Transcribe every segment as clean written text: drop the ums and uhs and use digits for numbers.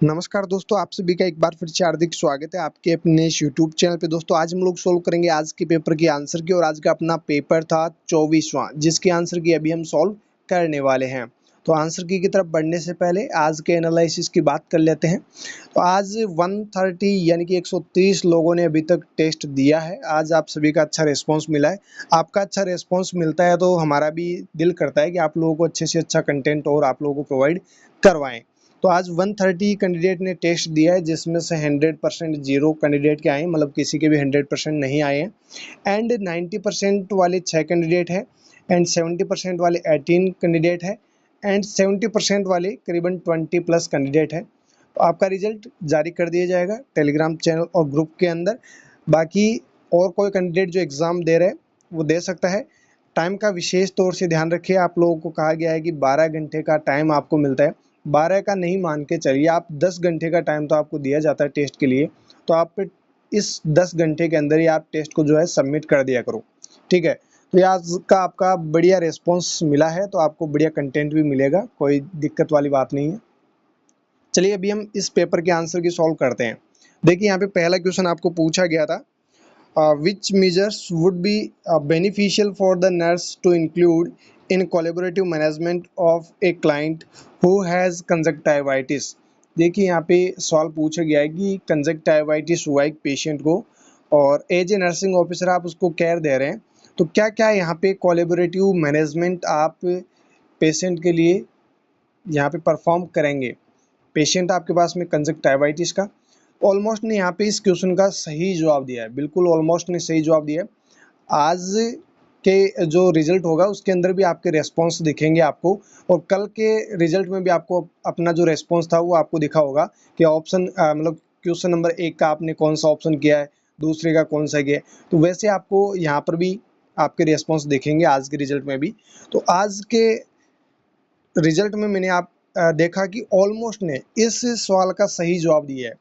नमस्कार दोस्तों, आप सभी का एक बार फिर से हार्दिक स्वागत है आपके अपने इस यूट्यूब चैनल पे। दोस्तों आज हम लोग सोल्व करेंगे आज के पेपर की आंसर की, और आज का अपना पेपर था 24वां, जिसकी आंसर की अभी हम सॉल्व करने वाले हैं। तो आंसर की तरफ बढ़ने से पहले आज के एनालिसिस की बात कर लेते हैं। तो आज 130 यानी कि 130 लोगों ने अभी तक टेस्ट दिया है। आज आप सभी का अच्छा रिस्पॉन्स मिला है। आपका अच्छा रिस्पॉन्स मिलता है तो हमारा भी दिल करता है कि आप लोगों को अच्छे से अच्छा कंटेंट और आप लोगों को प्रोवाइड करवाएं। तो आज 130 कैंडिडेट ने टेस्ट दिया है, जिसमें से 100% जीरो कैंडिडेट के आए हैं, मतलब किसी के भी 100% नहीं आए हैं। एंड 90% वाले 6 कैंडिडेट हैं, एंड 70% वाले 18 कैंडिडेट है, एंड 70% वाले करीबन 20 प्लस कैंडिडेट है। तो आपका रिजल्ट जारी कर दिया जाएगा टेलीग्राम चैनल और ग्रुप के अंदर। बाकी और कोई कैंडिडेट जो एग्ज़ाम दे रहे हैं वो दे सकता है। टाइम का विशेष तौर से ध्यान रखिए। आप लोगों को कहा गया है कि 12 घंटे का टाइम आपको मिलता है। 12 का नहीं मान के चलिए, आप 10 घंटे का टाइम तो आपको दिया जाता है टेस्ट के लिए। तो आप इस 10 घंटे के अंदर ही आप टेस्ट को जो है सबमिट कर दिया करो, ठीक है। तो ये आज का आपका बढ़िया रिस्पॉन्स मिला है, तो आपको बढ़िया कंटेंट भी मिलेगा, कोई दिक्कत वाली बात नहीं है। चलिए अभी हम इस पेपर के आंसर की सॉल्व करते हैं। देखिए यहाँ पे पहला क्वेश्चन आपको पूछा गया था, which measures would be beneficial for the nurse to include in collaborative management of a client who has conjunctivitis। देखिए यहाँ पे सवाल पूछा गया है कि कंजक्टिवाइटिस हुआ एक पेशेंट को, और एज ए नर्सिंग ऑफिसर आप उसको केयर दे रहे हैं। तो क्या क्या यहाँ पे कोलेबोरेटिव मैनेजमेंट आप पेशेंट के लिए यहाँ पे परफॉर्म करेंगे। पेशेंट आपके पास में कंजक्टिवाइटिस का, ऑलमोस्ट ने यहाँ पे इस क्वेश्चन का सही जवाब दिया है, बिल्कुल ऑलमोस्ट ने सही जवाब दिया है। आज के जो रिजल्ट होगा उसके अंदर भी आपके रेस्पॉन्स दिखेंगे आपको, और कल के रिजल्ट में भी आपको अपना जो रेस्पॉन्स था वो आपको दिखा होगा कि ऑप्शन मतलब क्वेश्चन नंबर 1 का आपने कौन सा ऑप्शन किया है, दूसरे का कौन सा किया है। तो वैसे आपको यहाँ पर भी आपके रेस्पॉन्स दिखेंगे आज के रिजल्ट में भी। तो आज के रिजल्ट में मैंने आप देखा कि ऑलमोस्ट ने इस सवाल का सही जवाब दिया है।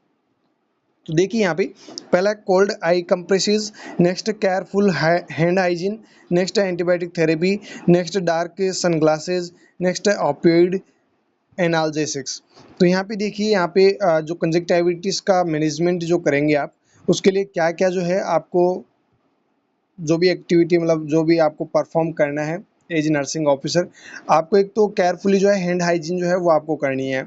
तो देखिए यहाँ पे पहला cold I comprises, next careful hand hygiene, next antibiotic therapy, next dark sunglasses, next ऑपियोइड analgesics. तो यहाँ पे देखिए, यहाँ पे जो कंजक्टिविटीज़ का मैनेजमेंट जो करेंगे आप, उसके लिए क्या क्या जो है आपको जो भी एक्टिविटी मतलब जो भी आपको परफॉर्म करना है एज नर्सिंग ऑफिसर, आपको एक तो केयरफुली जो है हैंड हाइजीन जो है वो आपको करनी है।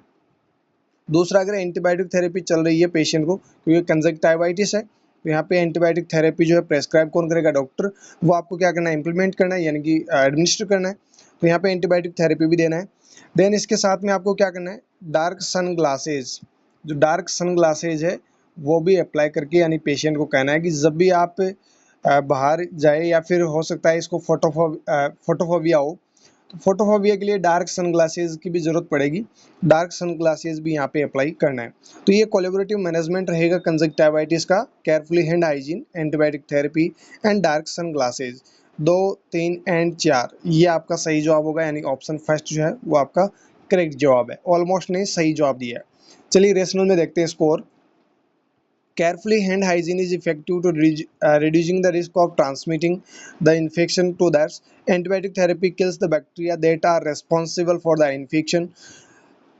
दूसरा, अगर एंटीबायोटिक थेरेपी चल रही है पेशेंट को, क्योंकि कंजक्टिवाइटिस है, तो यहाँ पे एंटीबायोटिक थेरेपी जो है प्रेस्क्राइब कौन करेगा, डॉक्टर। वो आपको क्या करना है, इम्प्लीमेंट करना है, यानी कि एडमिनिस्टर करना है। तो यहाँ पे एंटीबायोटिक थेरेपी भी देना है। देन इसके साथ में आपको क्या करना है, डार्क सन ग्लासेज, जो डार्क सन ग्लासेज है वो भी अप्लाई करके, यानी पेशेंट को कहना है कि जब भी आप बाहर जाए, या फिर हो सकता है इसको फोटोफोबिया हो, तो फोटोफोबिया के लिए डार्क सनग्लासेस की भी जरूरत पड़ेगी। डार्क सनग्लासेस भी यहाँ पे अप्लाई करना है। तो ये कोलेबोरेटिव मैनेजमेंट रहेगा कंजक्टिवाइटिस का, carefully hand hygiene, antibiotic therapy and dark sunglasses. 2, 3 and 4 ये आपका सही जवाब होगा, यानी ऑप्शन फर्स्ट जो है वो आपका करेक्ट जवाब है। ऑलमोस्ट ने सही जवाब दिया है। चलिए रेशनल में देखते हैं score. Carefully hand hygiene is effective to reducing the risk of transmitting the infection to others. Antibiotic therapy kills the bacteria that are responsible for the infection.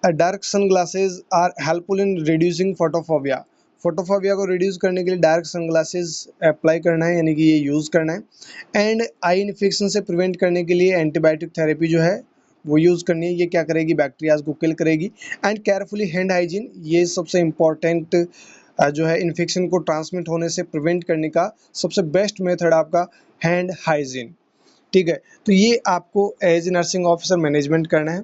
Dark sunglasses are helpful in reducing photophobia. Photophobia को reduce करने के लिए dark sunglasses apply करना है, यानी कि ये use करना है। एंड आई इन्फेक्शन से प्रिवेंट करने के लिए एंटीबायोटिक थेरेपी जो है वो यूज़ करनी है। ये क्या करेगी, बैक्टीरियाज को किल करेगी। एंड केयरफुली हैंड हाइजीन, ये सबसे इम्पॉर्टेंट जो है इन्फेक्शन को ट्रांसमिट होने से प्रिवेंट करने का सबसे बेस्ट मेथड आपका हैंड हाइजीन, ठीक है। तो ये आपको एज नर्सिंग ऑफिसर मैनेजमेंट करना है।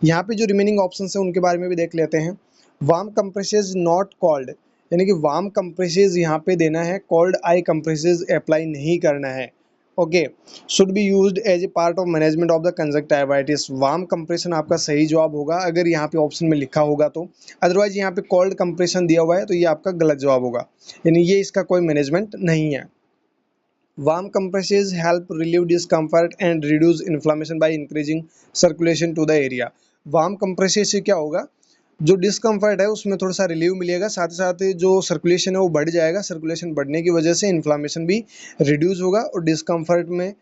यहाँ पे जो रिमेनिंग ऑप्शन है उनके बारे में भी देख लेते हैं। वार्म कंप्रेसेस नॉट कॉल्ड, यानी कि वार्म कंप्रेसेस यहाँ पे देना है, कोल्ड आई कंप्रेसेस अप्लाई नहीं करना है। Okay, should be used as a part of management of the conjunctivitis. Warm compression आपका सही जवाब होगा अगर यहाँ पे ऑप्शन में लिखा होगा तो। अदरवाइज यहाँ पे कोल्ड कंप्रेशन दिया हुआ है तो ये आपका गलत जवाब होगा, यानी ये इसका कोई मैनेजमेंट नहीं है। Warm compresses help relieve discomfort and reduce inflammation by increasing circulation to the area। Warm compresses से क्या होगा, जो डिस्कम्फर्ट है उसमें थोड़ा सा रिलीव मिलेगा, साथ ही साथ जो सर्कुलेशन है वो बढ़ जाएगा। सर्कुलेशन बढ़ने की वजह से इन्फ्लामेशन भी रिड्यूस होगा, और डिस्कम्फर्ट में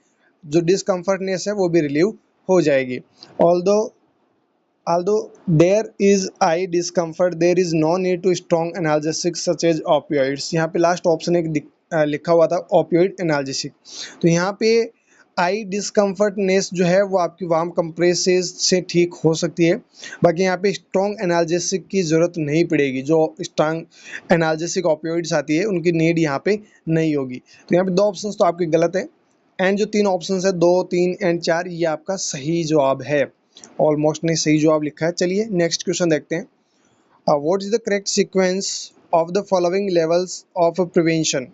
जो डिस्कम्फर्टनेस है वो भी रिलीव हो जाएगी। Although Although there is eye discomfort, there is no need to strong analgesics such as opioids. यहाँ पे लास्ट ऑप्शन एक लिखा हुआ था opioid analgesic। तो यहाँ पे आई डिस्कम्फर्टनेस जो है वो आपकी वार्म कंप्रेसेस से ठीक हो सकती है, बाकी यहाँ पे स्ट्रॉन्ग एनाल्जेसिक की ज़रूरत नहीं पड़ेगी। जो स्ट्रॉन्ग एनाल्जेसिक ऑपियोइड्स आती है उनकी नीड यहाँ पे नहीं होगी। तो यहाँ पे दो ऑप्शंस तो आपके गलत है, एंड जो तीन ऑप्शंस है 2, 3 एंड 4 ये आपका सही जवाब है। ऑलमोस्ट ने सही जवाब लिखा है। चलिए नेक्स्ट क्वेश्चन देखते हैं। What is the correct sequence of the following levels of prevention.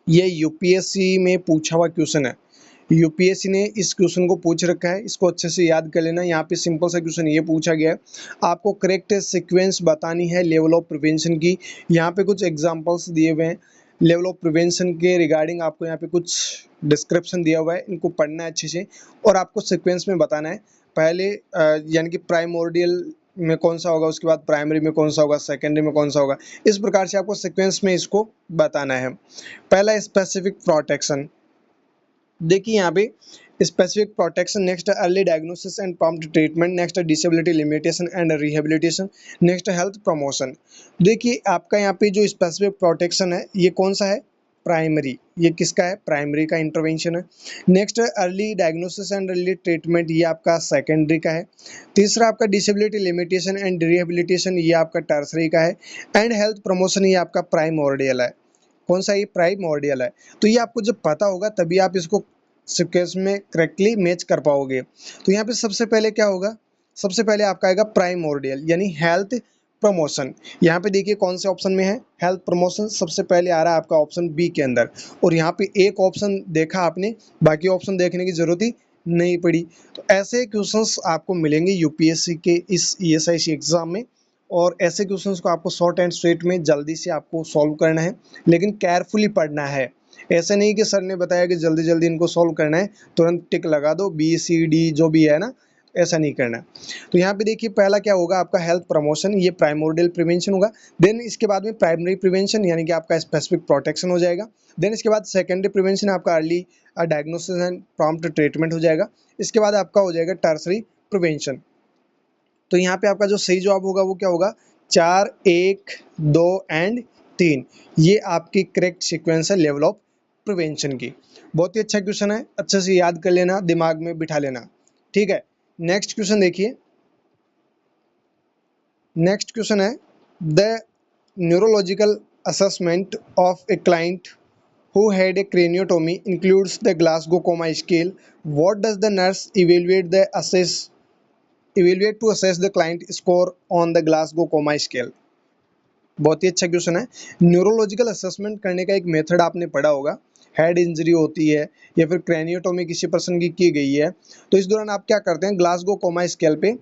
ये यूपीएससी में पूछा हुआ क्वेश्चन है। यूपीएससी ने इस क्वेश्चन को पूछ रखा है, इसको अच्छे से याद कर लेना। यहाँ पे सिंपल सा क्वेश्चन ये पूछा गया है, आपको करेक्ट सीक्वेंस बतानी है लेवल ऑफ प्रिवेंशन की। यहाँ पे कुछ एग्जांपल्स दिए हुए हैं लेवल ऑफ प्रिवेंशन के रिगार्डिंग, आपको यहाँ पे कुछ डिस्क्रिप्शन दिया हुआ है, इनको पढ़ना है अच्छे से और आपको सीक्वेंस में बताना है। पहले यानी कि प्राइमोर्डियल में कौन सा होगा, उसके बाद प्राइमरी में कौन सा होगा, सेकेंडरी में कौन सा होगा, इस प्रकार से आपको सीक्वेंस में इसको बताना है। पहला स्पेसिफिक प्रोटेक्शन, देखिए यहाँ पे specific protection, next early diagnosis and prompt treatment, next disability limitation and rehabilitation, next health promotion. देखिए आपका यहाँ पे जो स्पेसिफिक प्रोटेक्शन है ये कौन सा है, प्राइमरी, ये किसका है, प्राइमरी का इंटरवेंशन है। Next early diagnosis and early treatment, ये आपका सेकेंडरी का है। तीसरा आपका डिसेबिलिटी लिमिटेशन एंड रिहेबिलिटेशन, ये आपका टर्सरी का है। एंड हेल्थ प्रमोशन, ये आपका प्राइमोर्डियल है। कौन सा, ये प्राइमोर्डियल है। तो ये आपको जब पता होगा तभी आप इसको सीक्वेंस में करेक्टली मैच कर पाओगे। तो यहाँ पे सबसे पहले क्या होगा, सबसे पहले आपका आएगा प्राइमोर्डियल यानी हेल्थ प्रमोशन। यहाँ पे देखिए कौन से ऑप्शन में है, हेल्थ प्रमोशन सबसे पहले आ रहा है आपका ऑप्शन बी के अंदर। और यहाँ पे एक ऑप्शन देखा आपने, बाकी ऑप्शन देखने की जरूरत ही नहीं पड़ी। तो ऐसे क्वेश्चंस आपको मिलेंगे यूपीएससी के इस ईएसआईसी एग्जाम में, और ऐसे क्वेश्चंस को आपको शॉर्ट एंड स्ट्रेट में जल्दी से आपको सॉल्व करना है, लेकिन केयरफुली पढ़ना है। ऐसा नहीं कि सर ने बताया कि जल्दी जल्दी इनको सॉल्व करना है, तुरंत टिक लगा दो बी सी डी जो भी है ना, ऐसा नहीं करना। तो यहाँ पे देखिए पहला क्या होगा आपका हेल्थ प्रमोशन, ये प्राइमोर्डियल प्रिवेंशन होगा। देन इसके बाद में प्राइमरी प्रिवेंशन यानी कि आपका स्पेसिफिक प्रोटेक्शन हो जाएगा। देन इसके बाद सेकेंडरी प्रिवेंशन आपका early diagnosis and prompt treatment हो जाएगा। इसके बाद आपका हो जाएगा टर्सरी प्रिवेंशन। तो यहाँ पे आपका जो सही जवाब होगा वो क्या होगा, 4, 1, 2 एंड 3, ये आपकी करेक्ट सीक्वेंस है लेवल ऑफ प्रिवेंशन की। बहुत ही अच्छा क्वेश्चन है, अच्छे से याद कर लेना, दिमाग में बिठा लेना, ठीक है। नेक्स्ट क्वेश्चन देखिए, नेक्स्ट क्वेश्चन है the neurological assessment of a client who had a craniotomy includes the Glasgow Coma scale. What does the nurse evaluate to assess the client score on the Glasgow Coma scale? बहुत ही अच्छा question है। Neurological assessment करने का एक method आपने पढ़ा होगा, head injury होती है या फिर क्रेनियोटोमी किसी पर्सन की गई है, तो इस दौरान आप क्या करते हैं, ग्लासगो कोमा स्केल पे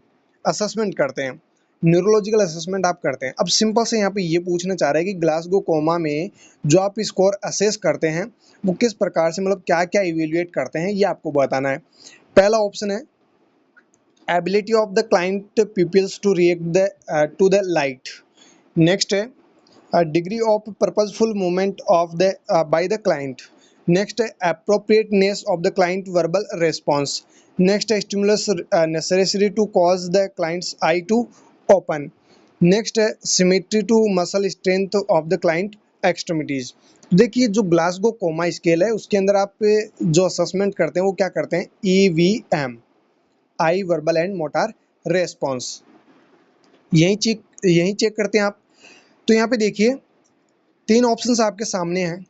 असेसमेंट करते हैं, न्यूरोलॉजिकल असेसमेंट आप करते हैं। अब सिंपल से यहाँ पे ये पूछना चाह रहा है कि ग्लासगो कोमा में जो आप स्कोर असेस करते हैं वो किस प्रकार से, मतलब क्या क्या इवेल्युएट करते हैं, ये आपको बताना है। पहला ऑप्शन है ability of the client peoples to react to the light. Next है degree of purposeful movement of the by the client. Next है appropriateness of the client verbal response. Next है stimulus necessary to cause the clients eye to open. Next है symmetry to muscle strength of the client extremities. देखिए जो Glasgow coma scale है उसके अंदर आप जो असेसमेंट करते हैं वो क्या करते हैं, EVM, I verbal and mortar response, यही चेक करते हैं आप। तो यहाँ पे देखिए 3 ऑप्शंस आपके सामने हैं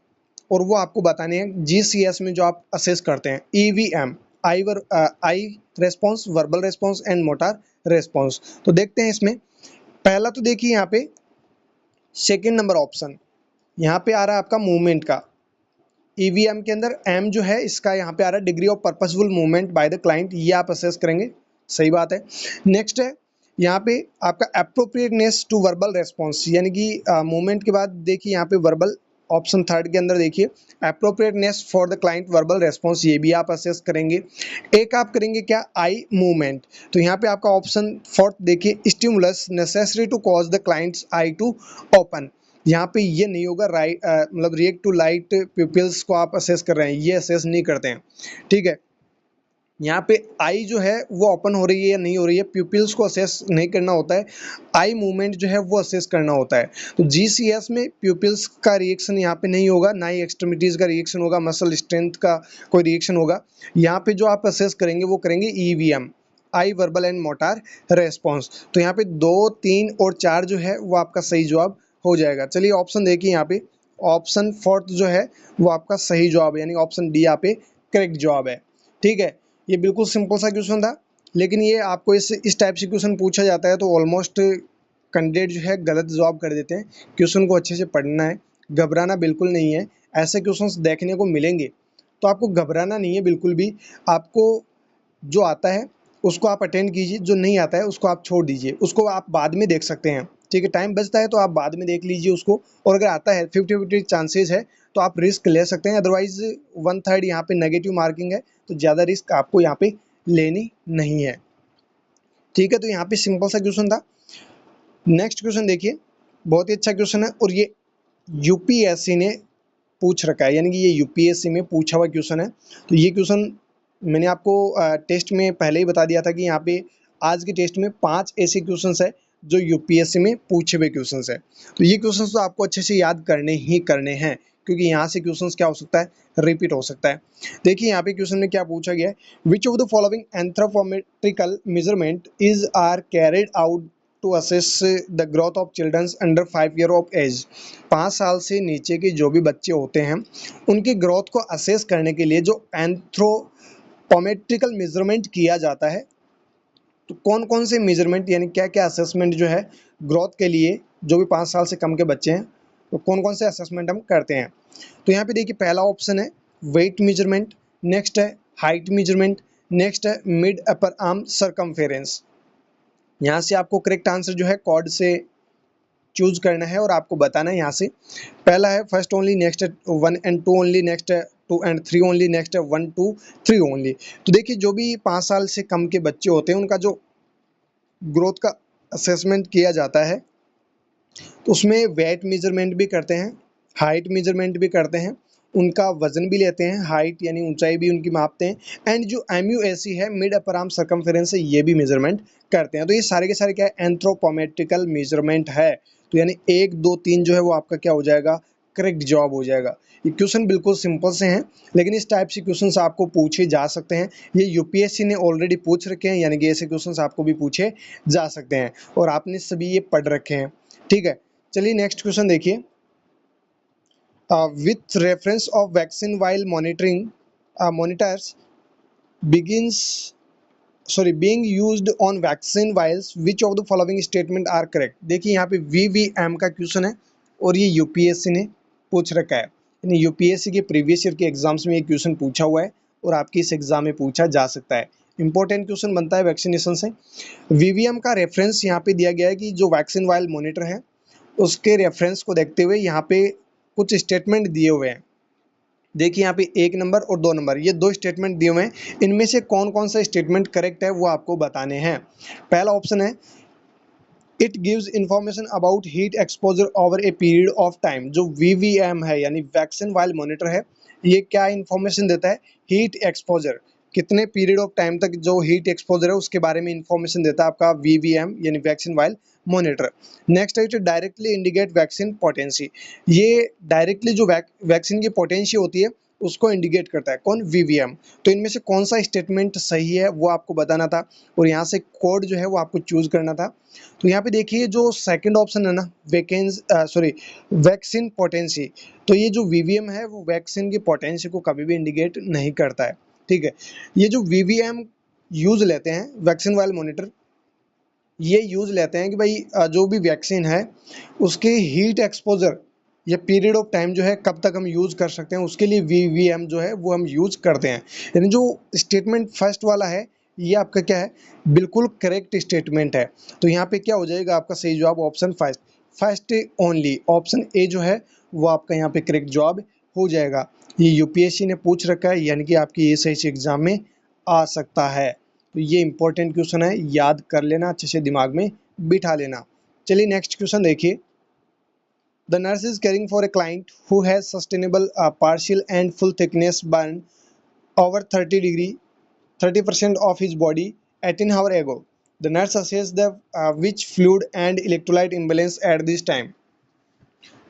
और वो आपको बताने हैं GCS में जो आप असेस करते हैं, EVM, I response, verbal response and mortar response. तो देखते हैं इसमें, पहला तो देखिए यहाँ पे सेकेंड नंबर ऑप्शन, यहाँ पे आ रहा है आपका मूवमेंट का, EVM के अंदर M जो है इसका यहाँ पे आ रहा है degree of purposeful movement by the client, ये आप असेस करेंगे, सही बात है। नेक्स्ट है यहाँ पे आपका अप्रोप्रिएटनेस टू वर्बल रेस्पॉन्स, यानी कि मूवमेंट के बाद देखिए यहाँ पे वर्बल, ऑप्शन थर्ड के अंदर देखिए appropriateness for the client verbal response, ये भी आप असेस करेंगे। एक आप करेंगे क्या, आई मूवमेंट, तो यहाँ पे आपका ऑप्शन फोर्थ देखिए stimulus necessary to cause the clients eye to open, यहाँ पे ये नहीं होगा, राइट मतलब रिएक्ट टू लाइट पीपल्स को आप असेस कर रहे हैं, ये असेस नहीं करते हैं, ठीक है। यहाँ पे आई जो है वो ओपन हो रही है या नहीं हो रही है, प्यूपिल्स को असेस नहीं करना होता है, आई मूवमेंट जो है वो असेस करना होता है। तो जीसीएस में प्यूपिल्स का रिएक्शन यहाँ पे नहीं होगा, ना ही एक्सट्रीमिटीज़ का रिएक्शन होगा, मसल स्ट्रेंथ का कोई रिएक्शन होगा। यहाँ पे जो आप असेस करेंगे वो करेंगे EVM, I verbal and mortar response. तो यहाँ पे 2, 3 और 4 जो है वो आपका सही जवाब हो जाएगा। चलिए ऑप्शन देखिए, यहाँ पे ऑप्शन फोर्थ जो है वो आपका सही जवाब है, यानी ऑप्शन डी यहाँ पे करेक्ट जवाब है। ठीक है, ये बिल्कुल सिंपल सा क्वेश्चन था, लेकिन ये आपको इस टाइप से क्वेश्चन पूछा जाता है तो ऑलमोस्ट कैंडिडेट जो है गलत जवाब कर देते हैं। क्वेश्चन को अच्छे से पढ़ना है, घबराना बिल्कुल नहीं है। ऐसे क्वेश्चंस देखने को मिलेंगे तो आपको घबराना नहीं है बिल्कुल भी। आपको जो आता है उसको आप अटेंड कीजिए, जो नहीं आता है उसको आप छोड़ दीजिए, उसको आप बाद में देख सकते हैं। ठीक है, टाइम बचता है तो आप बाद में देख लीजिए उसको, और अगर आता है 50-50 चांसेस है तो आप रिस्क ले सकते हैं। अदरवाइज 1/3 यहाँ पे नेगेटिव मार्किंग है, तो ज़्यादा रिस्क आपको यहाँ पे लेनी नहीं है। ठीक है, तो यहाँ पे सिंपल सा क्वेश्चन था। नेक्स्ट क्वेश्चन देखिए, बहुत ही अच्छा क्वेश्चन है और ये यूपीएससी ने पूछ रखा है, यानी कि ये यूपीएससी में पूछा हुआ क्वेश्चन है। तो ये क्वेश्चन मैंने आपको टेस्ट में पहले ही बता दिया था कि यहाँ पे आज के टेस्ट में 5 ऐसे क्वेश्चंस है जो यूपीएससी में पूछे हुए क्वेश्चंस है। तो ये क्वेश्चंस तो आपको अच्छे से याद करने ही करने हैं, क्योंकि यहाँ से क्वेश्चंस क्या हो सकता है, रिपीट हो सकता है। देखिए यहाँ पे क्वेश्चन में क्या पूछा गया है, which of the following anthropometrical measurement is are carried out to assess the growth of childrens under 5 year of age. 5 साल से नीचे के जो भी बच्चे होते हैं उनकी ग्रोथ को असेस करने के लिए जो एंथ्रोपोमेट्रिकल मेजरमेंट किया जाता है, तो कौन कौन से मेजरमेंट यानी क्या क्या असेसमेंट जो है ग्रोथ के लिए, जो भी 5 साल से कम के बच्चे हैं तो कौन कौन से असेसमेंट हम करते हैं। तो यहाँ पे देखिए पहला ऑप्शन है वेट मेजरमेंट, नेक्स्ट है हाइट मेजरमेंट, नेक्स्ट है मिड अपर आर्म सरकमफेरेंस। यहाँ से आपको करेक्ट आंसर जो है कॉर्ड से चूज करना है और आपको बताना है। यहाँ से पहला है फर्स्ट ओनली, नेक्स्ट है 1 एंड 2 ओनली, नेक्स्ट है 2 एंड 3 ओनली, नेक्स्ट है 1 2 3 ओनली। तो देखिए जो भी 5 साल से कम के बच्चे होते हैं उनका जो ग्रोथ का असेसमेंट किया जाता है तो उसमें वेट मेजरमेंट भी करते हैं, हाइट मेजरमेंट भी करते हैं, उनका वजन भी लेते हैं, हाइट यानी ऊंचाई भी उनकी मापते हैं, एंड जो MUAC है मिड अपर आर्म सर्कमफेरेंस है ये भी मेजरमेंट करते हैं। तो ये सारे के सारे क्या है, एंथ्रोपोमेट्रिकल मेजरमेंट है। तो यानी 1 2 3 जो है वो आपका क्या हो जाएगा, करेक्ट जवाब हो जाएगा। ये क्वेश्चन बिल्कुल सिंपल से हैं, लेकिन इस टाइप से क्वेश्चन आपको पूछे जा सकते हैं। ये यूपीएससी ने ऑलरेडी पूछ रखे हैं, यानी कि ऐसे क्वेश्चन आपको भी पूछे जा सकते हैं और आपने सभी ये पढ़ रखे हैं। ठीक है, चलिए नेक्स्ट क्वेश्चन देखिए, with reference of vaccine while monitoring monitors begins being used on vaccine vials, which of the following statement are correct। देखिए यहाँ पे VVM का क्वेश्चन है और ये यूपीएससी ने पूछ रखा है, यानी यूपीएससी के प्रीवियस ईयर के एग्जाम्स में ये क्वेश्चन पूछा हुआ है और आपके इस एग्जाम में पूछा जा सकता है। इंपॉर्टेंट क्वेश्चन बनता है वैक्सीनेशन से। वीवीएम का रेफरेंस यहाँ पे दिया गया है कि जो वैक्सीन वाइल मॉनिटर है उसके रेफरेंस को देखते हुए यहाँ पे कुछ स्टेटमेंट दिए हुए हैं। देखिए यहाँ पे 1 नंबर और 2 नंबर, ये 2 स्टेटमेंट दिए हुए हैं, इनमें से कौन कौन सा स्टेटमेंट करेक्ट है वो आपको बताने हैं। पहला ऑप्शन है it gives information about heat exposure over a period of time. जो वीवीएम है यानी वैक्सीन वाइल मॉनिटर है, ये क्या इंफॉर्मेशन देता है, हीट एक्सपोजर, कितने पीरियड ऑफ टाइम तक जो हीट एक्सपोजर है उसके बारे में इंफॉर्मेशन देता है आपका वीवीएम यानी वैक्सीन वाइल मॉनिटर। नेक्स्ट है डायरेक्टली इंडिकेट वैक्सीन पोटेंसी, ये डायरेक्टली जो वैक्सीन की पोटेंसी होती है उसको इंडिकेट करता है कौन, वीवीएम। तो इनमें से कौन सा स्टेटमेंट सही है वो आपको बताना था और यहाँ से कोड जो है वो आपको चूज करना था। तो यहाँ पे देखिए जो सेकंड ऑप्शन है ना, वैक्सीन पोटेंसी, तो ये जो वीवीएम है वो वैक्सीन की पोटेंसी को कभी भी इंडिकेट नहीं करता है। ठीक है, ये जो वीवीएम यूज लेते हैं वैक्सीन वाइल मॉनिटर, ये यूज लेते हैं कि भाई जो भी वैक्सीन है उसके हीट एक्सपोजर या पीरियड ऑफ टाइम जो है कब तक हम यूज कर सकते हैं, उसके लिए वीवीएम जो है वो हम यूज करते हैं। यानी जो स्टेटमेंट फर्स्ट वाला है ये आपका क्या है, बिल्कुल करेक्ट स्टेटमेंट है। तो यहाँ पे क्या हो जाएगा आपका सही जवाब option first only, option A जो है वो आपका यहाँ पे करेक्ट जवाब हो जाएगा। ये यूपीएससी ने पूछ रखा है, यानी कि आपकी ये सही से एग्जाम में आ सकता है। तो ये इंपॉर्टेंट क्वेश्चन है, याद कर लेना, अच्छे से दिमाग में बिठा लेना। चलिए नेक्स्ट क्वेश्चन देखिए, the nurse is caring for a client who has sustainable partial and full thickness burn over 30 degree 30% of his body 18 hours ago. The nurse assessed the which fluid and electrolyte imbalance at this time.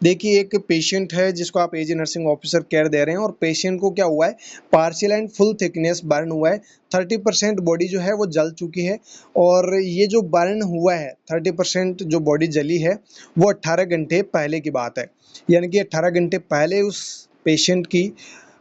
देखिए एक patient है जिसको आप as nursing officer care दे रहे हैं और patient को क्या हुआ है, partial and full thickness burn हुआ है। 30% बॉडी जो है वो जल चुकी है और ये जो बर्न हुआ है 30% जो बॉडी जली है वो 18 घंटे पहले की बात है। यानी कि 18 घंटे पहले उस पेशेंट की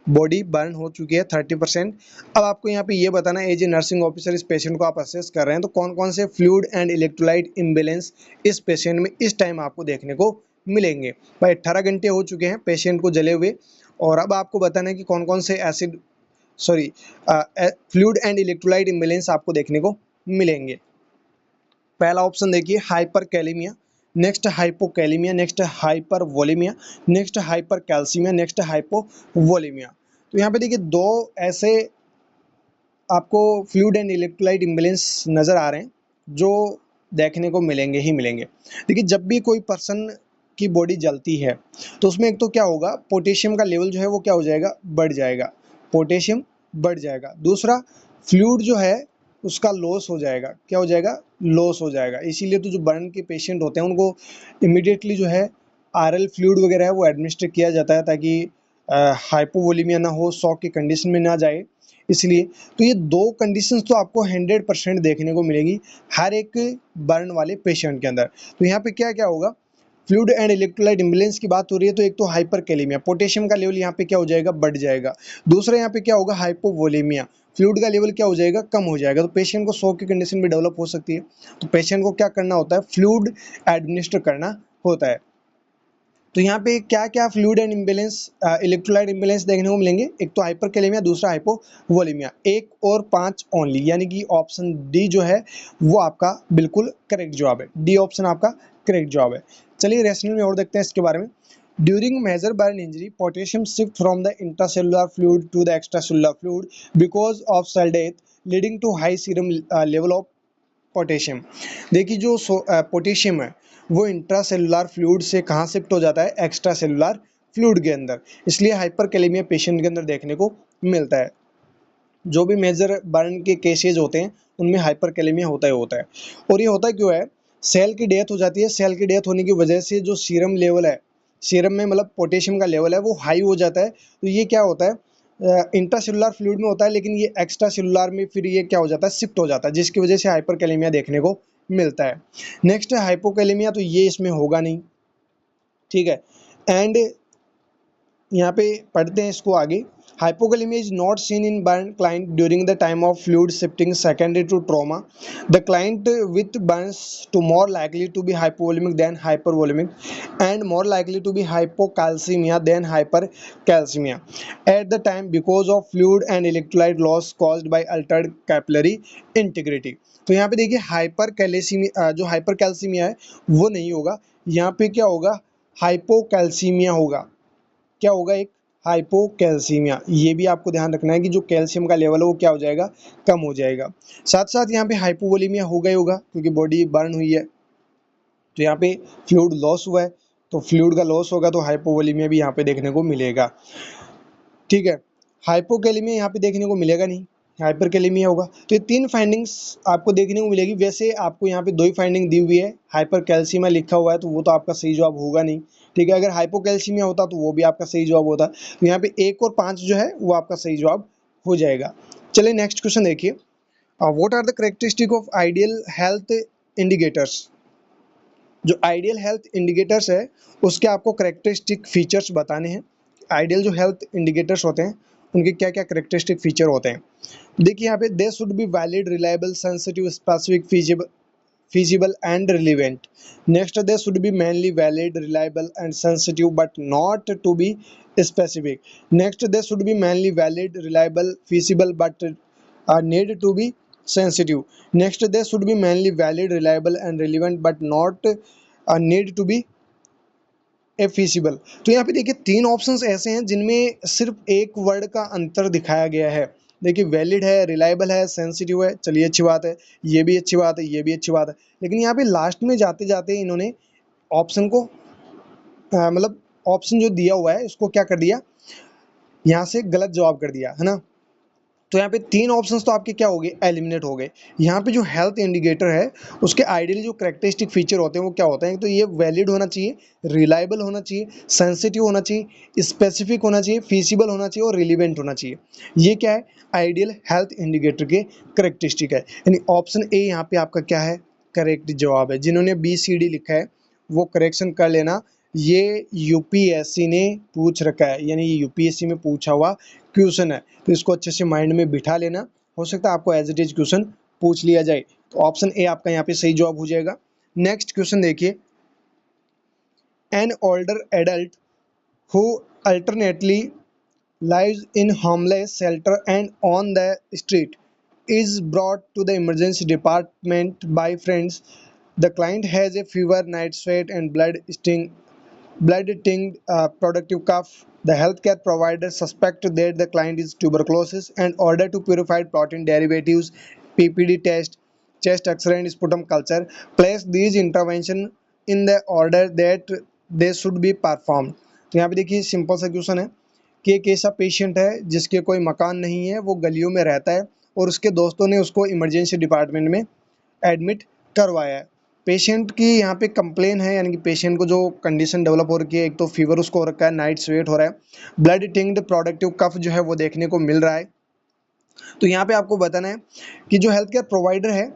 बॉडी बर्न हो चुकी है 30%। अब आपको यहाँ पे ये बताना है एज ए नर्सिंग ऑफिसर इस पेशेंट को आप असेस कर रहे हैं तो कौन कौन से फ्लूइड एंड इलेक्ट्रोलाइट इम्बेलेंस इस पेशेंट में इस टाइम आपको देखने को मिलेंगे। भाई 18 घंटे हो चुके हैं पेशेंट को जले हुए और अब आपको बताना है कि कौन कौन से acid fluid and electrolyte imbalance आपको देखने को मिलेंगे। पहला ऑप्शन देखिए hyperkalemia, next hypokalemia, next hypervolemia, next hypercalcemia, next hypovolemia. तो यहाँ पे देखिए दो ऐसे आपको फ्लूइड एंड इलेक्ट्रोलाइट इम्बेलेंस नज़र आ रहे हैं जो देखने को मिलेंगे ही मिलेंगे। देखिए जब भी कोई पर्सन की बॉडी जलती है तो उसमें एक तो क्या होगा, पोटेशियम का लेवल जो है वो क्या हो जाएगा, बढ़ जाएगा, पोटेशियम बढ़ जाएगा। दूसरा फ्लूइड जो है उसका लॉस हो जाएगा, क्या हो जाएगा, लॉस हो जाएगा। इसीलिए तो जो बर्न के पेशेंट होते हैं उनको इमीडिएटली जो है आरएल फ्लूइड वगैरह है वो एडमिनिस्टर किया जाता है ताकि हाइपोवोलेमिया ना हो, शॉक की कंडीशन में ना जाए। इसलिए तो ये दो कंडीशंस तो आपको 100% देखने को मिलेगी हर एक बर्न वाले पेशेंट के अंदर। तो यहाँ पे क्या क्या होगा, फ्लूइड एंड इलेक्ट्रोलाइट इम्बेलेंस की बात हो रही है तो एक तो हाइपरकैलेमिया, पोटेशियम का लेवल यहाँ पे क्या हो जाएगा, बढ़ जाएगा। दूसरा यहाँ पे क्या होगा, हाइपोवोलेमिया, फ्लूइड का लेवल क्या हो जाएगा, कम हो जाएगा। तो पेशेंट को शॉक की कंडीशन भी डेवलप हो सकती है। तो पेशेंट को क्या करना होता है, फ्लूइड एडमिनिस्टर करना होता है। तो यहाँ पे क्या क्या fluid and imbalance electrolyte imbalance देखने को मिलेंगे, एक तो हाइपरकैलेमिया, दूसरा हाइपोवोलेमिया। 1 और 5 ओनली, यानी कि ऑप्शन डी जो है वो आपका बिल्कुल करेक्ट जवाब है। डी ऑप्शन आपका करेक्ट जवाब है। चलिए रेशनल में और देखते हैं इसके बारे में। During major burn injury potassium shift from the intracellular fluid to the extracellular fluid because of cell death leading to high serum level of potassium. देखिए जो पोटेशियम है वो इंट्रासेलुलर फ्लूइड से कहाँ शिफ्ट हो जाता है, एक्स्ट्रा सेलुलर फ्लूइड के अंदर। इसलिए हाइपरकैलेमिया पेशेंट के अंदर देखने को मिलता है। जो भी मेजर बर्न के केसेज होते हैं उनमें हाइपरकैलेमिया होता ही होता है। और ये होता क्यों है, सेल की डेथ हो जाती है, सेल की डेथ होने की वजह से जो सीरम लेवल है, सीरम में मतलब पोटेशियम का लेवल है वो हाई हो जाता है। तो ये क्या होता है, इंट्रासेलुलर फ्लूइड में होता है लेकिन ये एक्स्ट्रा सेलुलर में फिर ये क्या हो जाता है, शिफ्ट हो जाता है, जिसकी वजह से हाइपरकैलेमिया देखने को मिलता है। नेक्स्ट है हाइपोकैलेमिया, तो ये इसमें होगा नहीं, ठीक है। एंड यहाँ पे पढ़ते हैं इसको आगे। Hypokalemia is not seen in burn client during the time of fluid shifting secondary to trauma. The client with burns to more likely to be hypovolemic than hypervolemic and more likely to be hypocalcemia than hypercalcemia at the time because of fluid and electrolyte loss caused by altered capillary integrity. तो यहाँ पे देखिए hypercalcaemia, जो hypercalcaemia है वो नहीं होगा, यहाँ पे क्या होगा, हाइपोकैल्सीमिया होगा। क्या होगा, एक हाइपोकैल्सीमिया। ये भी आपको ध्यान रखना है कि जो कैल्शियम का लेवल है वो क्या हो जाएगा, कम हो जाएगा। साथ साथ यहाँ पे हाइपोवोलेमिया होगा ही होगा क्योंकि बॉडी बर्न हुई है, तो यहाँ पे फ्लूइड लॉस हुआ है, तो फ्लूइड का लॉस होगा तो हाइपोवोलेमिया भी यहाँ पे देखने को मिलेगा, ठीक है। हाइपोकैलेमिया यहाँ पे देखने को मिलेगा नहीं, हाइपरकैलेमिया होगा। तो ये 3 फाइंडिंग्स आपको देखने को मिलेगी। वैसे आपको यहाँ पे 2 ही फाइंडिंग दी हुई है, हाइपरकैल्सीमिया लिखा हुआ है तो वो तो आपका सही जवाब होगा नहीं, ठीक है। अगर हाइपोकैल्सीमिया होता तो वो भी आपका सही जवाब होता। तो यहाँ पे 1 और 5 जो है वो आपका सही जवाब हो जाएगा। चलिए नेक्स्ट क्वेश्चन देखिए। What are the characteristic of ideal health indicators. जो आइडियल हेल्थ इंडिकेटर्स है उसके आपको करेक्टरिस्टिक फीचर्स बताने हैं। आइडियल जो हेल्थ इंडिकेटर्स होते हैं उनके क्या क्या करेक्टरिस्टिक फीचर होते हैं। देखिए यहाँ पे they should be valid, reliable, sensitive, specific, feasible and relevant. Next, they should be mainly valid, reliable and sensitive but not to be specific. Next, they should be mainly valid, reliable, feasible but need to be sensitive. Next, they should be mainly valid, reliable and relevant but not need to be feasible. तो यहाँ पे देखिए 3 options ऐसे हैं जिनमें सिर्फ एक word का अंतर दिखाया गया है। देखिए वैलिड है, रिलायबल है, सेंसिटिव है, चलिए अच्छी बात है, ये भी अच्छी बात है, ये भी अच्छी बात है। लेकिन यहाँ पे लास्ट में जाते जाते इन्होंने ऑप्शन को मतलब ऑप्शन जो दिया हुआ है उसको क्या कर दिया, यहाँ से गलत जवाब कर दिया है ना। तो यहाँ पे 3 ऑप्शंस तो आपके क्या हो गए, एलिमिनेट हो गए। यहाँ पे जो हेल्थ इंडिकेटर है उसके आइडियली जो कैरेक्टरिस्टिक फीचर होते हैं वो क्या होते हैं, तो ये वैलिड होना चाहिए, रिलायबल होना चाहिए, सेंसिटिव होना चाहिए, स्पेसिफिक होना चाहिए, फीसिबल होना चाहिए और रिलीवेंट होना चाहिए। ये क्या है, आइडियल हेल्थ इंडिकेटर के कैरेक्टरिस्टिक है। यानी ऑप्शन ए यहाँ पे आपका क्या है, करेक्ट जवाब है। जिन्होंने BCD लिखा है वो करेक्शन कर लेना, ये यूपीएससी ने पूछ रखा है, यानी ये यूपीएससी में पूछा हुआ क्वेश्चन है, तो इसको अच्छे से माइंड में बिठा लेना। हो सकता है आपको एज इट इज क्वेश्चन पूछ लिया जाए। तो ऑप्शन ए आपका यहाँ पे सही जवाब हो जाएगा। नेक्स्ट क्वेश्चन देखिए, an older adult who alternately lives in homeless shelter and on the street is brought to the emergency department by friends. The client has a fever, night sweat and blood-tinged productive cough. The healthcare provider suspects that the client is tuberculosis and order to purified protein derivatives, PPD test, chest X-ray and sputum culture. Place these intervention in the order that they should be performed. तो यहाँ पे देखिए simple सा question है कि एक ऐसा patient है जिसके कोई मकान नहीं है, वो गलियों में रहता है और उसके दोस्तों ने उसको इमरजेंसी डिपार्टमेंट में एडमिट करवाया है। पेशेंट की यहाँ पे कंप्लेन है, यानी कि पेशेंट को जो कंडीशन डेवलप हो रखी है, एक तो फीवर उसको हो रखा है, नाइट स्वेट हो रहा है, ब्लड टिंग्ड प्रोडक्टिव कफ जो है वो देखने को मिल रहा है। तो यहाँ पे आपको बताना है कि जो हेल्थ केयर प्रोवाइडर है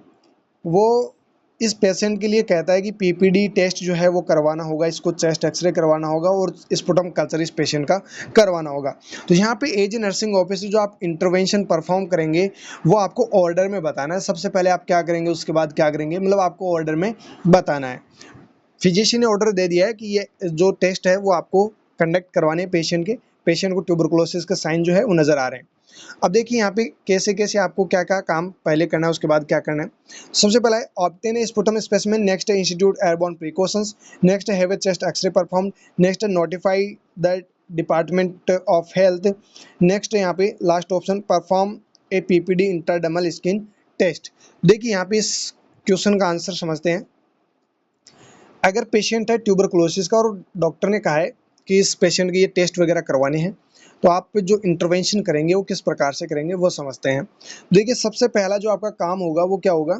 वो इस पेशेंट के लिए कहता है कि PPD टेस्ट जो है वो करवाना होगा, इसको चेस्ट एक्सरे करवाना होगा और स्पुटम कल्चर इस पेशेंट का करवाना होगा। तो यहाँ पे एज नर्सिंग ऑफिसर जो आप इंटरवेंशन परफॉर्म करेंगे वो आपको ऑर्डर में बताना है। सबसे पहले आप क्या करेंगे, उसके बाद क्या करेंगे, मतलब आपको ऑर्डर में बताना है। फिजिशियन ने ऑर्डर दे दिया है कि ये जो टेस्ट है वो आपको कंडक्ट करवाने हैं पेशेंट के, पेशेंट को ट्यूबरकुलोसिस का साइन जो है वो नज़र आ रहे हैं। अब देखिए यहाँ पे कैसे कैसे आपको क्या क्या काम पहले करना है, उसके बाद क्या करना है। सबसे पहला है obtain a sputum specimen, next है इंस्टीट्यूट एयरबॉर्न प्रिकॉशंस, नेक्स्ट है have a chest x ray perform, next है notify the department of health, next है यहाँ पे last option perform a PPD intradermal skin test. देखिए यहाँ पे इस क्वेश्चन का आंसर समझते हैं। अगर पेशेंट है ट्यूबरकुलोसिस का और डॉक्टर ने कहा है कि इस पेशेंट के ये टेस्ट वगैरह करवाने हैं, तो आप जो इंटरवेंशन करेंगे वो किस प्रकार से करेंगे वो समझते हैं। देखिए सबसे पहला जो आपका काम होगा वो क्या होगा,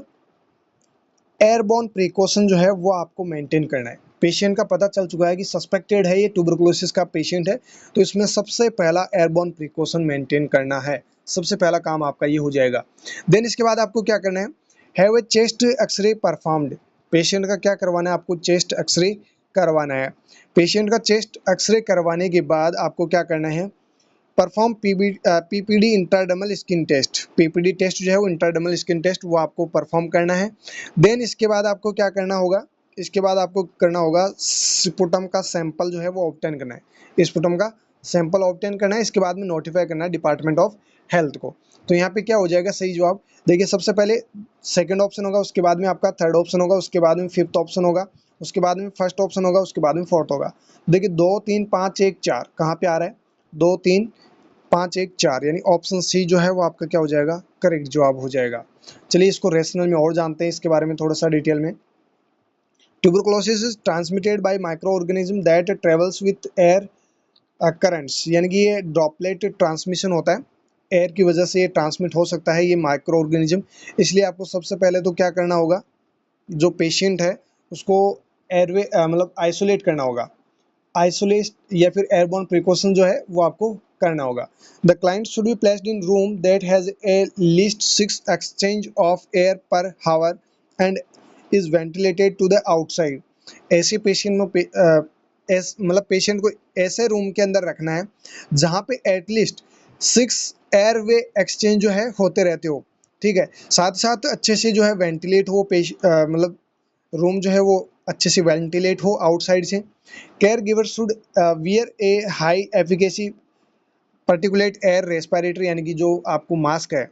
एयरबॉर्न प्रिकॉशन जो है वो आपको मेंटेन करना है। पेशेंट का पता चल चुका है कि सस्पेक्टेड है, ये ट्यूबरकुलोसिस का पेशेंट है, तो इसमें सबसे पहला एयरबॉर्न प्रिकॉशन मेंटेन करना है। सबसे पहला काम आपका ये हो जाएगा। देन इसके बाद आपको क्या करना है, have a chest x-ray performed. Patient का क्या करवाना है, आपको चेस्ट एक्सरे करवाना है। पेशेंट का चेस्ट एक्सरे करवाने के बाद आपको क्या करना है, perform PPD intradermal skin test. PPD test जो है वो इंटरडर्मल स्किन टेस्ट वो आपको परफॉर्म करना है। देन इसके बाद आपको क्या करना होगा, इसके बाद आपको करना होगा स्पुटम का सैंपल जो है वो ऑब्टेन करना है, स्पुटम का सैंपल ऑब्टेन करना है। इसके बाद में नोटिफाई करना है डिपार्टमेंट ऑफ हेल्थ को। तो यहाँ पे क्या हो जाएगा सही जवाब, देखिए सबसे पहले सेकंड ऑप्शन होगा, उसके बाद में आपका थर्ड ऑप्शन होगा, उसके बाद में फिफ्थ ऑप्शन होगा, उसके बाद में फर्स्ट ऑप्शन होगा, उसके बाद में फोर्थ होगा। देखिए 2 3 5 1 4 कहाँ पे आ रहा है, 2 3 5 1 4, यानी ऑप्शन सी जो है वो आपका क्या हो जाएगा, करेक्ट जवाब हो जाएगा। चलिए इसको रेशनल में और जानते हैं, इसके बारे में थोड़ा सा डिटेल में। Tuberculosis is transmitted by micro organism that travels with air currents, यानी कि ये ड्रॉपलेट ट्रांसमिशन होता है, एयर की वजह से ये ट्रांसमिट हो सकता है ये माइक्रो ऑर्गेनिज्म। इसलिए आपको सबसे पहले तो क्या करना होगा, जो पेशेंट है उसको एयरवे मतलब आइसोलेट करना होगा, आइसोलेट या फिर एयरबॉर्न प्रिकॉशन जो है वो आपको करना होगा। The client should be placed in room that has a least 6 exchange of air per hour and is ventilated to the outside. ऐसे पेशेंट में मतलब पेशेंट को ऐसे रूम के अंदर रखना है जहाँ पे एटलीस्ट 6 एयरवे एक्सचेंज जो है होते रहते हो, ठीक है। साथ साथ अच्छे से जो है वेंटिलेट हो मतलब रूम जो है वो अच्छे से वेंटिलेट हो आउटसाइड से। Care giver should wear A high efficacy particulate air respiratory, यानी कि जो आपको मास्क है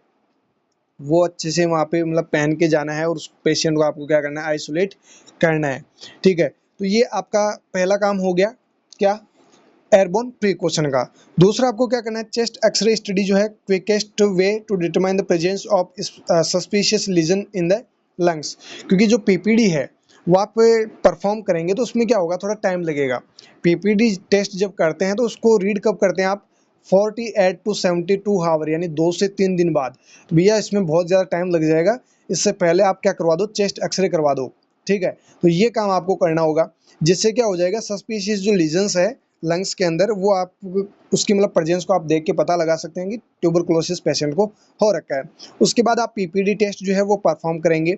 वो अच्छे से वहाँ पे मतलब पहन के जाना है और उस पेशेंट को आपको क्या करना है, आइसोलेट करना है, ठीक है। तो ये आपका पहला काम हो गया क्या, एयरबोर्न प्रिकॉशन का। दूसरा आपको क्या करना है, चेस्ट एक्सरे स्टडी जो है quickest way to determine the presence of suspicious lesion in the lungs, क्योंकि जो PPD है वो आप परफॉर्म करेंगे तो उसमें क्या होगा, थोड़ा टाइम लगेगा। PPD टेस्ट जब करते हैं तो उसको रीड कब करते हैं आप, 48 टू 72 हावर यानी 2 से 3 दिन बाद। तो भैया इसमें बहुत ज़्यादा टाइम लग जाएगा, इससे पहले आप क्या करवा दो, चेस्ट एक्सरे करवा दो, ठीक है। तो ये काम आपको करना होगा, जिससे क्या हो जाएगा, सस्पिशियस जो लीजन्स है लंग्स के अंदर वो आप उसकी मतलब प्रेजेंस को आप देख के पता लगा सकते हैं कि ट्यूबरकुलोसिस पेशेंट को हो रखा है। उसके बाद आप पीपीडी टेस्ट जो है वो परफॉर्म करेंगे।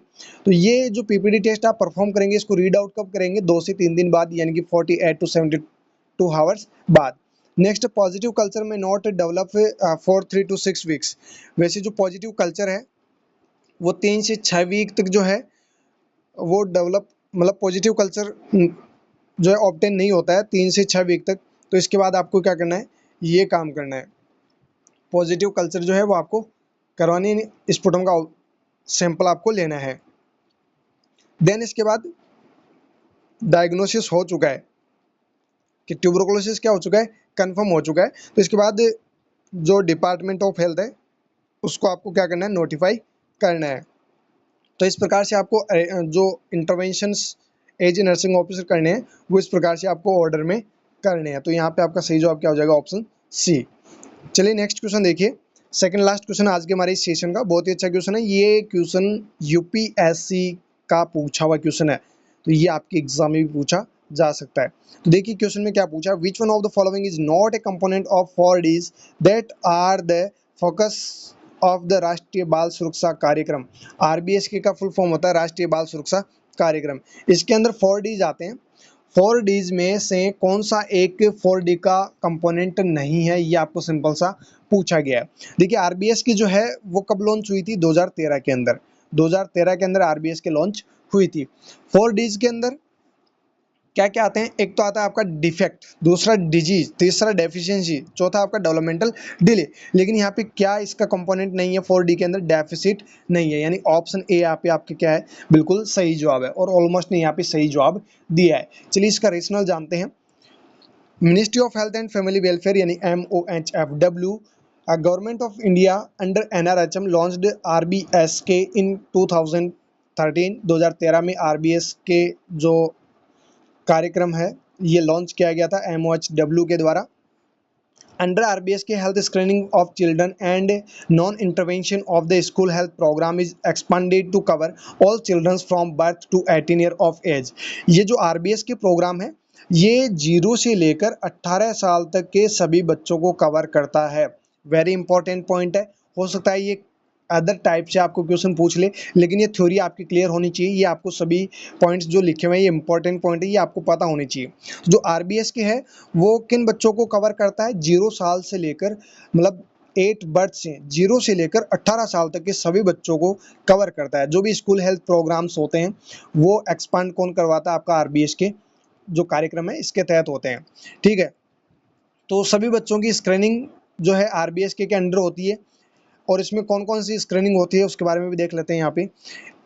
तो ये जो पीपीडी टेस्ट आप परफॉर्म करेंगे इसको रीड आउट कब करेंगे, 2 से 3 दिन बाद, यानी कि 48 टू 72 हावर्स बाद। नेक्स्ट, पॉजिटिव कल्चर में not develop for 3 to 6 weeks. वैसे जो पॉजिटिव कल्चर है वो 3 से 6 वीक तक जो है वो डेवलप मतलब पॉजिटिव कल्चर जो है ऑब्टेन नहीं होता है 3 से 6 वीक तक। तो इसके बाद आपको क्या करना है, ये काम करना है, पॉजिटिव कल्चर जो है वो आपको करवानी है, स्पुटम का सैंपल आपको लेना है। देन इसके बाद डायग्नोसिस हो चुका है कि ट्यूबरकुलोसिस क्या हो चुका है, कंफर्म हो चुका है। तो इसके बाद जो डिपार्टमेंट ऑफ हेल्थ है उसको आपको क्या करना है, नोटिफाई करना है। तो इस प्रकार से आपको जो interventions as a nursing officer करने हैं वो इस प्रकार से आपको ऑर्डर में करने हैं। तो यहाँ पे आपका सही जवाब क्या हो जाएगा, ऑप्शन सी। चलिए नेक्स्ट क्वेश्चन देखिए, सेकंड लास्ट क्वेश्चन आज के हमारे इस सेशन का, बहुत ही अच्छा क्वेश्चन है। ये क्वेश्चन यूपीएससी का पूछा हुआ क्वेश्चन है, तो ये आपके एग्जाम में भी पूछा जा सकता है। तो देखिए क्वेश्चन में क्या पूछा, which one of the following is not a component of 4Ds that are the focus of the Rashtriya Bal सुरक्षा कार्यक्रम। आरबीएसके का फुल फॉर्म होता है राष्ट्रीय बाल सुरक्षा कार्यक्रम। इसके अंदर 4Ds आते हैं, 4Ds में से कौन सा एक 4D का कंपोनेंट नहीं है, ये आपको सिंपल सा पूछा गया है। देखिए आरबीएस की जो है वो कब लॉन्च हुई थी, 2013 के अंदर, 2013 के अंदर आरबीएस के लॉन्च हुई थी। 4Ds के अंदर क्या क्या आते हैं, एक तो आता है आपका डिफेक्ट, दूसरा डिजीज, तीसरा डेफिशिएंसी, चौथा आपका डेवलपमेंटल डिले। लेकिन यहाँ पे क्या इसका कंपोनेंट नहीं है, 4D के अंदर डेफिसिट नहीं है, यानी ऑप्शन ए यहाँ पे आपके क्या है, बिल्कुल सही जवाब है, और ऑलमोस्ट ने यहाँ पे सही जवाब दिया है। चलिए इसका रीजनल जानते हैं। Ministry of health and family welfare यानी MOHFW, government of India under NRHM launched RBSK इन 2013। 2013 में RBS के जो कार्यक्रम है ये लॉन्च किया गया था MOHW के द्वारा। अंडर आरबीएस के health screening of children and non intervention of the school health program is expanded to cover all children from birth to 18 year of age. ये जो आरबीएस के प्रोग्राम है ये 0 से लेकर 18 साल तक के सभी बच्चों को कवर करता है। वेरी इंपॉर्टेंट पॉइंट है, हो सकता है ये अदर टाइप से आपको क्वेश्चन पूछ ले, लेकिन ये थ्योरी आपकी क्लियर होनी चाहिए। ये आपको सभी पॉइंट्स जो लिखे हुए हैं ये इंपॉर्टेंट पॉइंट है, ये आपको पता होनी चाहिए। जो आरबीएस के है वो किन बच्चों को कवर करता है, 0 साल से लेकर मतलब 8 बर्थ से 0 से लेकर 18 साल तक के सभी बच्चों को कवर करता है। जो भी स्कूल हेल्थ प्रोग्राम्स होते हैं वो एक्सपांड कौन करवाता है, आपका आरबीएस के जो कार्यक्रम है इसके तहत होते हैं, ठीक है। तो सभी बच्चों की स्क्रीनिंग जो है आरबीएस के अंडर होती है, और इसमें कौन कौन सी स्क्रीनिंग होती है उसके बारे में भी देख लेते हैं यहाँ पे।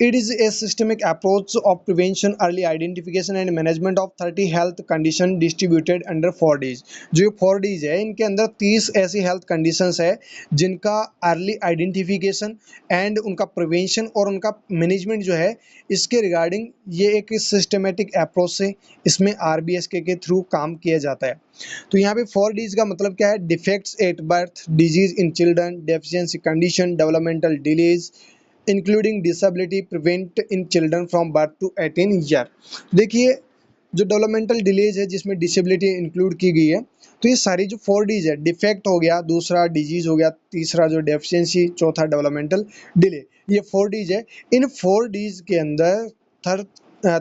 It is a systemic approach of prevention, early identification and management of 30 health condition distributed under 4Ds। जो 4Ds है इनके अंदर 30 ऐसी हेल्थ कंडीशंस है जिनका अर्ली आइडेंटिफिकेशन एंड उनका प्रिवेंशन और उनका मैनेजमेंट जो है इसके रिगार्डिंग ये एक सिस्टमेटिक अप्रोच से इसमें आरबीएस के थ्रू काम किया जाता है। तो यहाँ पे 4Ds का मतलब क्या है, defects at birth, disease in children, deficiency condition, developmental delays including disability, prevent in children from birth to 18 year. देखिए जो डेवलपमेंटल डिलेज है जिसमें डिसेबिलिटी इंक्लूड की गई है, तो ये सारी जो 4Ds है, डिफेक्ट हो गया, दूसरा डिजीज हो गया, तीसरा जो डेफिशिएंसी, चौथा डेवलपमेंटल डिले, ये 4Ds है। इन 4Ds के अंदर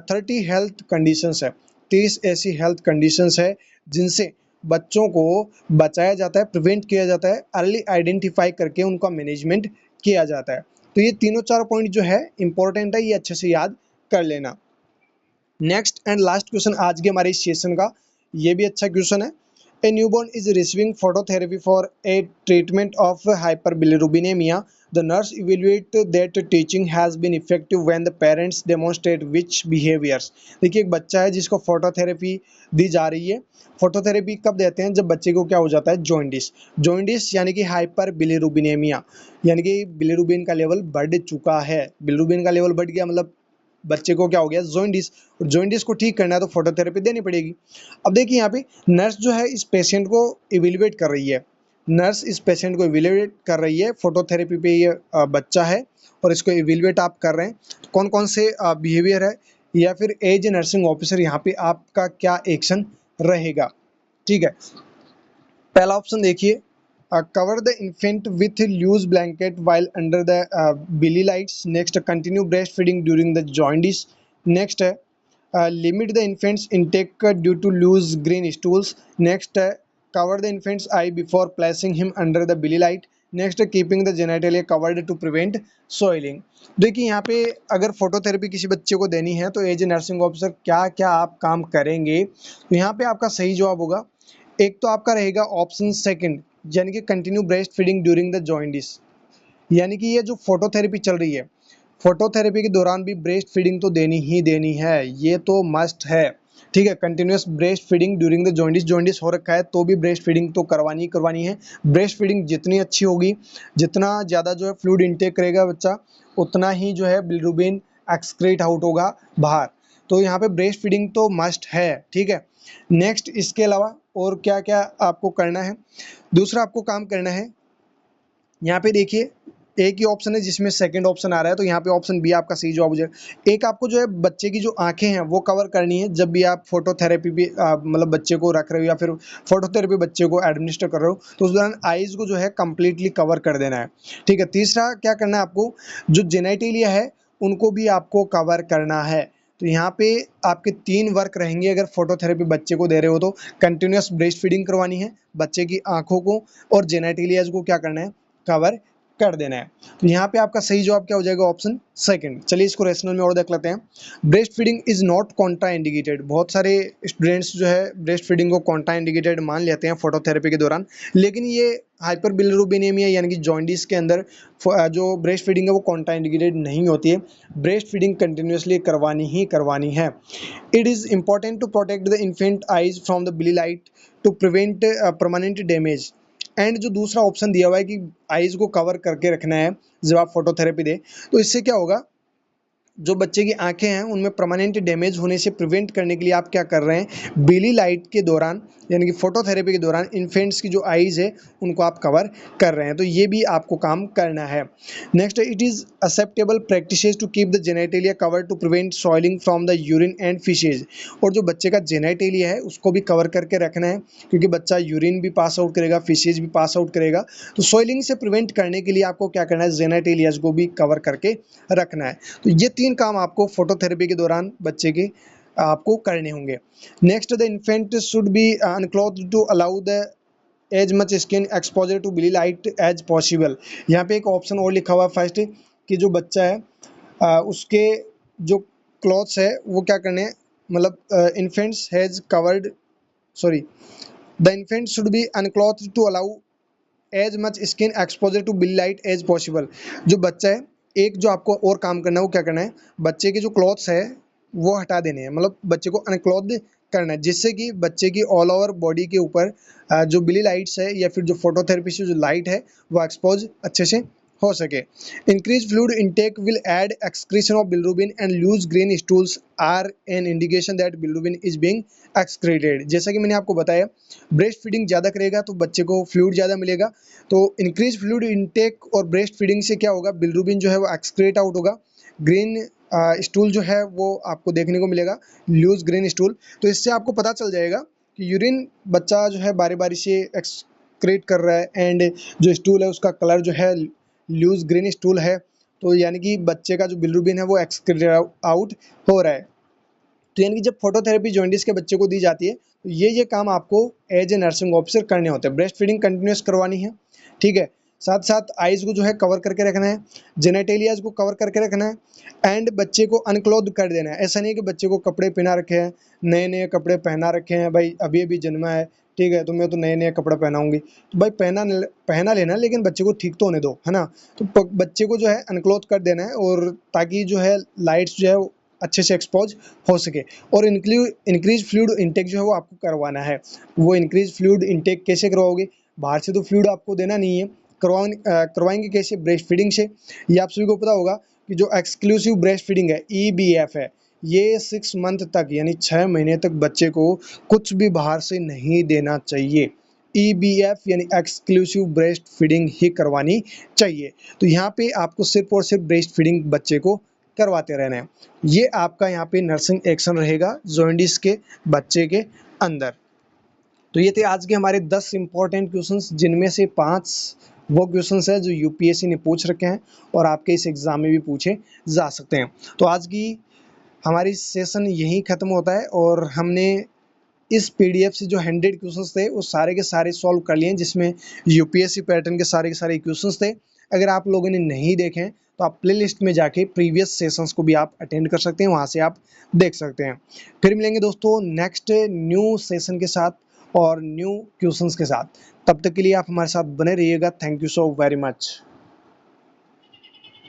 30 हेल्थ कंडीशंस है, 30 ऐसी हेल्थ कंडीशंस है जिनसे बच्चों को बचाया जाता है, प्रिवेंट किया जाता है, अर्ली आइडेंटिफाई करके उनका मैनेजमेंट किया जाता है। तो ये तीनों चार पॉइंट जो है इंपॉर्टेंट है, ये अच्छे से याद कर लेना। नेक्स्ट एंड लास्ट क्वेश्चन आज के हमारे इस सेशन का, ये भी अच्छा क्वेश्चन है। A newborn is receiving phototherapy for a treatment of hyperbilirubinemia. The nurse evaluate that teaching has been effective when the parents demonstrate which behaviors। देखिए एक बच्चा है जिसको फोटोथेरेपी दी जा रही है। फोटोथेरेपी कब देते हैं, जब बच्चे को क्या हो जाता है, जॉन्डिस। जॉन्डिस यानी कि हाइपर बिलिरुबिनेमिया, यानी कि बिलिरुबिन का लेवल बढ़ चुका है। बिलिरुबिन का लेवल बढ़ गया मतलब बच्चे को क्या हो गया, जॉन्डिस। जॉन्डिस को ठीक करना है तो फोटोथेरेपी देनी पड़ेगी। अब देखिए यहाँ पे नर्स जो है इस पेशेंट को इवेल्युएट कर रही है, नर्स इस पेशेंट को इवेल्युएट कर रही है, फोटोथेरेपी पे ये बच्चा है और इसको इवेल्युएट आप कर रहे हैं, कौन कौन से बिहेवियर है, या फिर एज नर्सिंग ऑफिसर यहाँ पे आपका क्या एक्शन रहेगा। ठीक है, पहला ऑप्शन देखिए, cover the infant with loose blanket while under the bili lights. Next, continue breast feeding during the jaundice. Next है limit the infants intake due to loose green stools. Next है cover the infants eye before placing him under the bili light. Next, keeping the genitalia covered to prevent soiling. देखिए यहाँ पे अगर phototherapy किसी बच्चे को देनी है तो एज ए नर्सिंग ऑफिसर क्या क्या आप काम करेंगे, तो यहाँ पे आपका सही जवाब होगा, एक तो आपका रहेगा ऑप्शन सेकंड, यानी कि continue breast feeding during the jaundice. यानी कि ये जो फोटोथेरेपी चल रही है, फोटोथेरेपी के दौरान भी ब्रेस्ट फीडिंग तो देनी ही देनी है, ये तो मस्ट है। ठीक है, continuous breast feeding during the jaundice, jaundice हो रखा है तो भी ब्रेस्ट फीडिंग तो करवानी ही करवानी है। ब्रेस्ट फीडिंग जितनी अच्छी होगी, जितना ज़्यादा जो है फ्लूइड इनटेक करेगा बच्चा, उतना ही जो है बिलिरुबिन एक्सक्रीट आउट होगा बाहर। तो यहाँ पे ब्रेस्ट फीडिंग तो मस्ट है। ठीक है, नेक्स्ट इसके अलावा और क्या क्या आपको करना है, दूसरा आपको काम करना है, यहाँ पे देखिए एक ही ऑप्शन है जिसमें सेकंड ऑप्शन आ रहा है, तो यहाँ पे ऑप्शन बी आपका सही जवाब हो जाएगा। एक आपको जो है बच्चे की जो आंखें हैं वो कवर करनी है जब भी आप फोटोथेरेपी भी मतलब बच्चे को रख रहे हो या फिर फोटोथेरेपी बच्चे को एडमिनिस्टर कर रहे हो, तो उस दौरान आईज को जो है कंप्लीटली कवर कर देना है। ठीक है, तीसरा क्या करना है आपको, जो जेनेटिलिया है उनको भी आपको कवर करना है। तो यहाँ पे आपके 3 वर्क रहेंगे अगर फोटोथेरेपी बच्चे को दे रहे हो तो, कंटिन्यूस ब्रेस्ट फीडिंग करवानी है, बच्चे की आंखों को और जेनेटिलियाज को क्या करना है, कवर कर देना है। तो यहाँ पे आपका सही जवाब क्या हो जाएगा, ऑप्शन सेकंड। चलिए इसको रेशनल में और देख लेते हैं। Breast feeding is not Contra indicated, बहुत सारे स्टूडेंट्स जो है ब्रेस्ट फीडिंग को कॉन्ट्रा इंडिकेटेड मान लेते हैं फोटोथेरेपी के दौरान, लेकिन ये हाइपर बिलिरुबिनेमिया यानी कि जॉइंडिस के अंदर जो ब्रेस्ट फीडिंग है वो कॉन्ट्रा इंडिकेटेड नहीं होती है, ब्रेस्ट फीडिंग कंटिन्यूसली करवानी ही करवानी है। It is important to protect the infant eyes from the bili light to prevent permanent damage. And जो दूसरा ऑप्शन दिया हुआ है कि आइज़ को कवर करके रखना है जब आप फोटोथेरेपी दें, तो इससे क्या होगा, जो बच्चे की आंखें हैं उनमें परमानेंट डैमेज होने से प्रिवेंट करने के लिए आप क्या कर रहे हैं, बिली लाइट के दौरान यानी कि फोटोथेरेपी के दौरान इन्फेंट्स की जो आईज है उनको आप कवर कर रहे हैं, तो ये भी आपको काम करना है। Next, it is acceptable practices to keep the genitalia cover to prevent soiling from the urine and faeces. और जो बच्चे का जेनेटेलिया है उसको भी कवर करके रखना है, क्योंकि बच्चा यूरिन भी पास आउट करेगा, फिशेज भी पास आउट करेगा, तो सॉइलिंग से प्रिवेंट करने के लिए आपको क्या करना है, जेनेटेलियाज को भी कवर करके रखना है। तो ये 3 काम आपको फोटोथेरेपी के दौरान बच्चे के आपको करने होंगे। Next, the infant should be unclothed to allow the as much skin exposure to blue light as possible. यहाँ पे एक ऑप्शन और लिखा हुआ है फर्स्ट, कि जो बच्चा है उसके जो क्लॉथ्स है वो क्या करने हैं, मतलब infants has covered sorry the infant should be unclothed to allow as much skin exposure to bili light as possible. जो बच्चा है, एक जो आपको और काम करना है वो क्या करना है, बच्चे के जो क्लॉथ्स है वो हटा देने हैं, मतलब बच्चे को अनक्लॉथ करना है, जिससे कि बच्चे की ऑल ओवर बॉडी के ऊपर जो बिली लाइट्स है या फिर जो फोटोथेरेपी से जो लाइट है वो एक्सपोज अच्छे से हो सके। Increase fluid intake will aid excretion of bilirubin and loose green stools are an indication that bilirubin is being excreted. जैसा कि मैंने आपको बताया, ब्रेस्ट फीडिंग ज़्यादा करेगा तो बच्चे को फ्लूइड ज़्यादा मिलेगा, तो इंक्रीज फ्लूइड इनटेक और ब्रेस्ट फीडिंग से क्या होगा, बिलिरुबिन जो है वो एक्सक्रीट आउट होगा, ग्रीन स्टूल जो है वो आपको देखने को मिलेगा, लूज ग्रीन स्टूल। तो इससे आपको पता चल जाएगा कि यूरिन बच्चा जो है बारी बारी से एक्सक्रीट कर रहा है, एंड जो स्टूल है उसका कलर जो है लूज ग्रीन स्टूल है, तो यानी कि बच्चे का जो बिलिरुबिन है वो एक्सक्रीट आउट हो रहा है। तो यानी कि जब फोटोथेरेपी जॉइंडिस के बच्चे को दी जाती है तो ये काम आपको एज ए नर्सिंग ऑफिसर करने होते हैं। ब्रेस्ट फीडिंग कंटिन्यूस करवानी है, ठीक है, साथ साथ आइज़ को जो है कवर करके रखना है, जेनेटेलियाज को कवर करके रखना है, एंड बच्चे को अनक्लोथ कर देना है। ऐसा नहीं कि बच्चे को कपड़े पहना रखे हैं, नए नए कपड़े पहना रखे हैं, भाई अभी अभी जन्मा है, ठीक है, तो मैं तो नए नए कपड़े पहनाऊंगी, तो भाई पहना लेना, लेकिन बच्चे को ठीक तो होने दो, है ना। तो बच्चे को जो है अनक्लोथ कर देना है, और ताकि जो है लाइट्स जो है अच्छे से एक्सपोज हो सके। और इंक्रीज फ्लूइड इनटेक जो है वो आपको करवाना है। वो इंक्रीज फ्लूइड इनटेक कैसे करवाओगे, बाहर से तो फ्लूइड आपको देना नहीं है, करवाएंगे कैसे, ब्रेस्ट फीडिंग से। ये आप सभी को पता होगा कि जो एक्सक्लूसिव ब्रेस्ट फीडिंग है, EBF है, ये 6 मंथ तक यानी 6 महीने तक बच्चे को कुछ भी बाहर से नहीं देना चाहिए। EBF यानी एक्सक्लूसिव ब्रेस्ट फीडिंग ही करवानी चाहिए। तो यहाँ पे आपको सिर्फ और सिर्फ ब्रेस्ट फीडिंग बच्चे को करवाते रहना है। ये आपका यहाँ पे नर्सिंग एक्शन रहेगा जॉन्डिस के बच्चे के अंदर। तो ये थे आज के हमारे 10 इंपॉर्टेंट क्वेश्चंस, जिनमें से 5 वो क्वेश्चंस है जो यूपीएससी ने पूछ रखे हैं और आपके इस एग्जाम में भी पूछे जा सकते हैं। तो आज की हमारी सेशन यहीं ख़त्म होता है और हमने इस पीडीएफ से जो 100 क्वेश्चंस थे वो सारे के सारे सॉल्व कर लिए, जिसमें यूपीएससी पैटर्न के सारे क्वेश्चंस थे। अगर आप लोगों ने नहीं देखे तो आप प्लेलिस्ट में जाके प्रीवियस सेशंस को भी आप अटेंड कर सकते हैं, वहाँ से आप देख सकते हैं। फिर मिलेंगे दोस्तों नेक्स्ट न्यू सेशन के साथ और न्यू क्वेश्चंस के साथ। तब तक के लिए आप हमारे साथ बने रहिएगा। Thank you so very much.